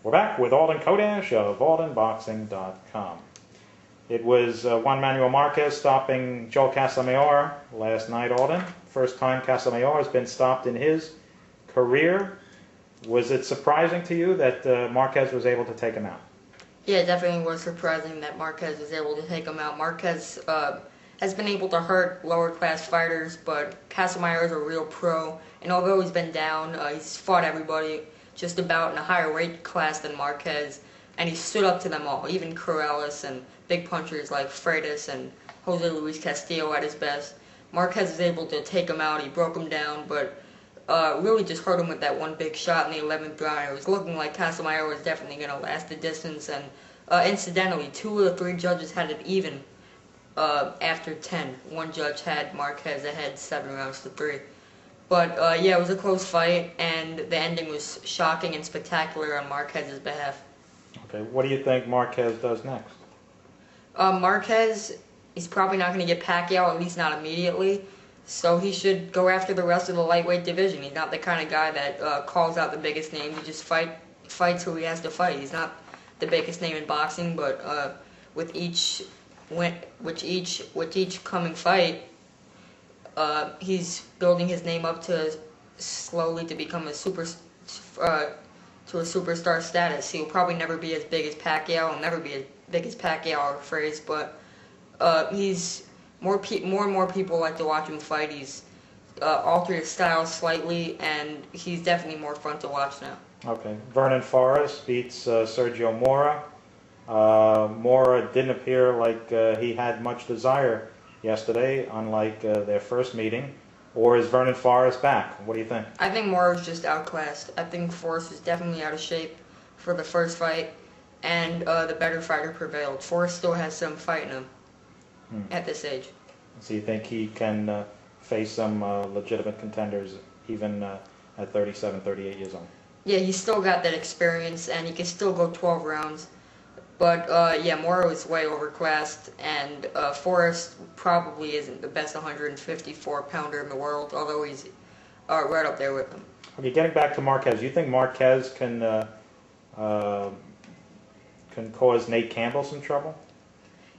We're back with Alden Chodash of AldenBoxing.com. It was Juan Manuel Marquez stopping Joel Casamayor last night, Alden. First time Casamayor has been stopped in his career. Was it surprising to you that Marquez was able to take him out? Yeah, it definitely was surprising that Marquez was able to take him out. Marquez has been able to hurt lower class fighters, but Casamayor is a real pro, and although he's been down, he's fought everybody just about in a higher weight class than Marquez, and he stood up to them all, even Corrales and big punchers like Freitas and Jose Luis Castillo at his best. Marquez was able to take him out. He broke him down, but really just hurt him with that one big shot in the 11th round. It was looking like Casamayor was definitely going to last the distance, and incidentally, 2 of the 3 judges had it even after 10. One judge had Marquez ahead 7 rounds to 3. But yeah, it was a close fight, and the ending was shocking and spectacular on Marquez's behalf. Okay, what do you think Marquez does next? Marquez, he's probably not going to get Pacquiao, at least not immediately. So he should go after the rest of the lightweight division. He's not the kind of guy that calls out the biggest name. He just fights who he has to fight. He's not the biggest name in boxing, but with each coming fight, he's building his name up to slowly to become a superstar status. He'll probably never be as big as Pacquiao. He'll never be as big as Pacquiao or Fraze, but he's more and more people like to watch him fight. He's altered his style slightly, and he's definitely more fun to watch now. Okay, Vernon Forrest beats Sergio Mora. Mora didn't appear like he had much desire yesterday, unlike their first meeting. Or is Vernon Forrest back? What do you think? I think Mora's just outclassed. I think Forrest is definitely out of shape for the first fight, and the better fighter prevailed. Forrest still has some fight in him at this age. So you think he can face some legitimate contenders even at 37, 38 years old? Yeah, he's still got that experience, and he can still go 12 rounds. But yeah, Mora was way overclassed, and Forrest probably isn't the best 154-pounder in the world, although he's right up there with him. Okay, getting back to Marquez, you think Marquez can cause Nate Campbell some trouble?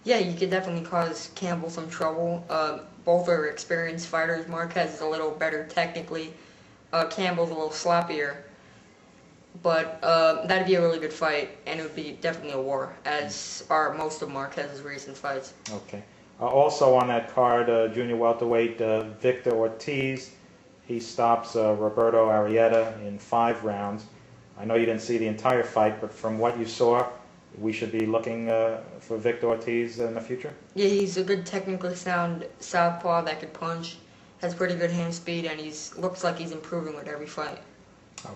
Yeah, you could definitely cause Campbell some trouble. Both are experienced fighters. Marquez is a little better technically. Campbell's a little sloppier. But that'd be a really good fight, and it would be definitely a war, as are most of Marquez's recent fights. Okay. Also on that card, junior welterweight Victor Ortiz. He stops Roberto Arrieta in 5 rounds. I know you didn't see the entire fight, but from what you saw, we should be looking for Victor Ortiz in the future? Yeah, he's a good technically sound southpaw that could punch, has pretty good hand speed, and looks like he's improving with every fight.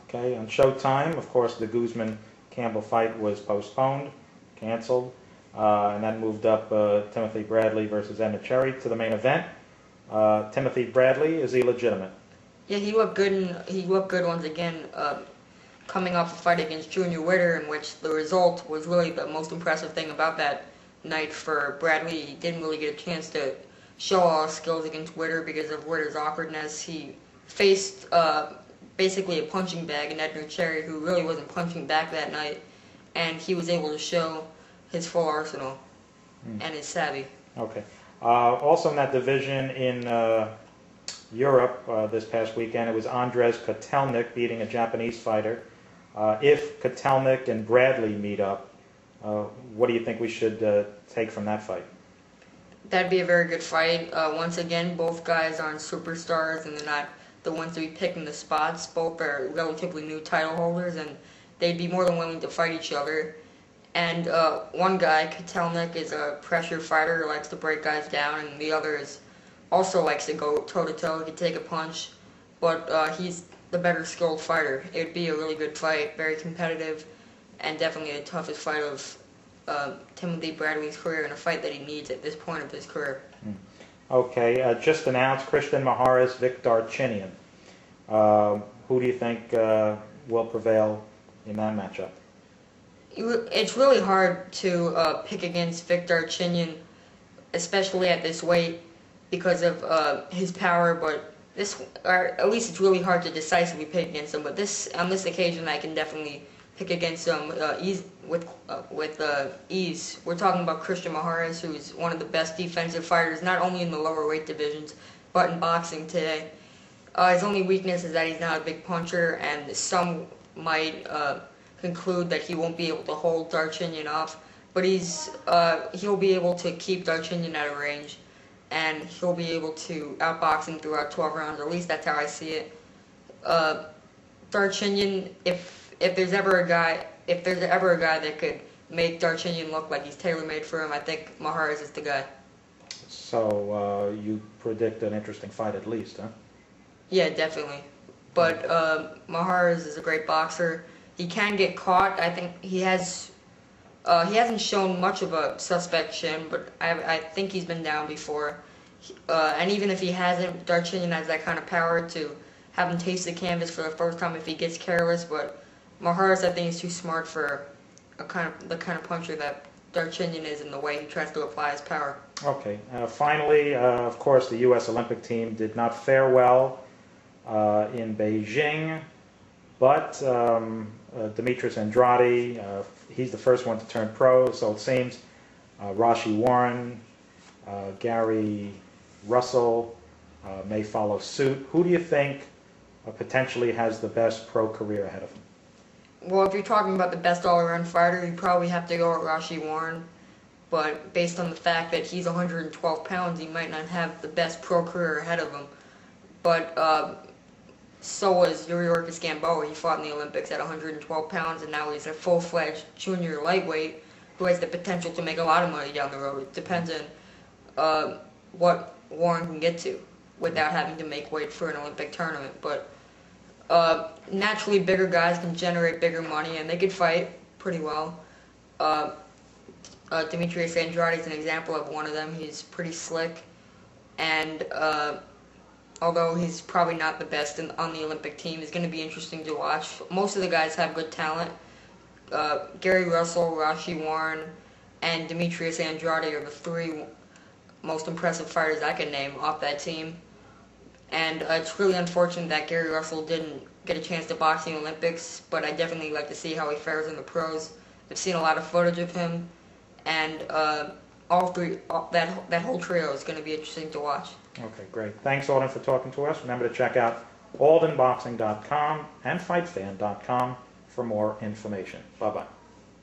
Okay, on Showtime, of course, the Guzman-Campbell fight was postponed, canceled, and that moved up Timothy Bradley versus Edna Cherry to the main event. Timothy Bradley, is he legitimate? Yeah, he looked good, and he looked good once again, coming off a fight against Junior Witter, in which the result was really the most impressive thing about that night for Bradley. He didn't really get a chance to show all his skills against Witter because of Witter's awkwardness. He faced basically a punching bag in Edna Cherry, who really wasn't punching back that night, and he was able to show his full arsenal and his savvy. Okay. Also in that division in Europe this past weekend, it was Andres Kotelnik beating a Japanese fighter. If Kotelnik and Bradley meet up, what do you think we should take from that fight? That'd be a very good fight. Once again, both guys aren't superstars, and they're not the ones to be picking the spots. Both are relatively new title holders, and they'd be more than willing to fight each other. And one guy, Kotelnik, is a pressure fighter who likes to break guys down, and the other also likes to go toe-to-toe. He can take a punch, but he's the better skilled fighter. It would be a really good fight, very competitive, and definitely the toughest fight of Timothy Bradley's career, and a fight that he needs at this point of his career. Okay, just announced Christian Mijares, Vic Darchinyan. Who do you think will prevail in that matchup? It's really hard to pick against Vic Darchinyan, especially at this weight, because of his power, but or at least it's really hard to decisively pick against him. But on this occasion, I can definitely pick against him with ease. We're talking about Christian Mijares, who's one of the best defensive fighters, not only in the lower weight divisions, but in boxing today. His only weakness is that he's not a big puncher, and some might conclude that he won't be able to hold Darchinyan off. But he'll be able to keep Darchinyan at a range, and he'll be able to outbox him throughout 12 rounds. At least that's how I see it. Darchinyan, if there's ever a guy that could make Darchinyan look like he's tailor-made for him, I think Mijares is the guy. So you predict an interesting fight at least, huh? Yeah, definitely. But Mijares is a great boxer. He can get caught. I think he hasn't shown much of a suspect chin, but I think he's been down before. And even if he hasn't, Darchinyan has that kind of power to have him taste the canvas for the first time if he gets careless. But Mijares, I think, is too smart for the kind of puncher that Darchinyan is in the way he tries to apply his power. Okay. Finally, of course, the U.S. Olympic team did not fare well in Beijing, but Demetrius Andrade, he's the first one to turn pro, so it seems. Rashi Warren, Gary Russell may follow suit. Who do you think potentially has the best pro career ahead of him? Well, if you're talking about the best all-around fighter, you probably have to go with Rashi Warren. But based on the fact that he's 112 pounds, he might not have the best pro career ahead of him. But so was Yuriorkis Gamboa. He fought in the Olympics at 112 pounds, and now he's a full-fledged junior lightweight who has the potential to make a lot of money down the road. It depends on what Warren can get to without having to make weight for an Olympic tournament. But naturally, bigger guys can generate bigger money, and they could fight pretty well. Demetrius Andrade is an example of one of them. He's pretty slick, and although he's probably not the best on the Olympic team, it's going to be interesting to watch. Most of the guys have good talent. Gary Russell, Rashi Warren, and Demetrius Andrade are the three most impressive fighters I can name off that team. And it's really unfortunate that Gary Russell didn't get a chance to box in the Olympics, but I definitely like to see how he fares in the pros. I've seen a lot of footage of him, and that whole trio is going to be interesting to watch. Okay, great. Thanks, Alden, for talking to us. Remember to check out aldenboxing.com and fightfan.com for more information. Bye-bye.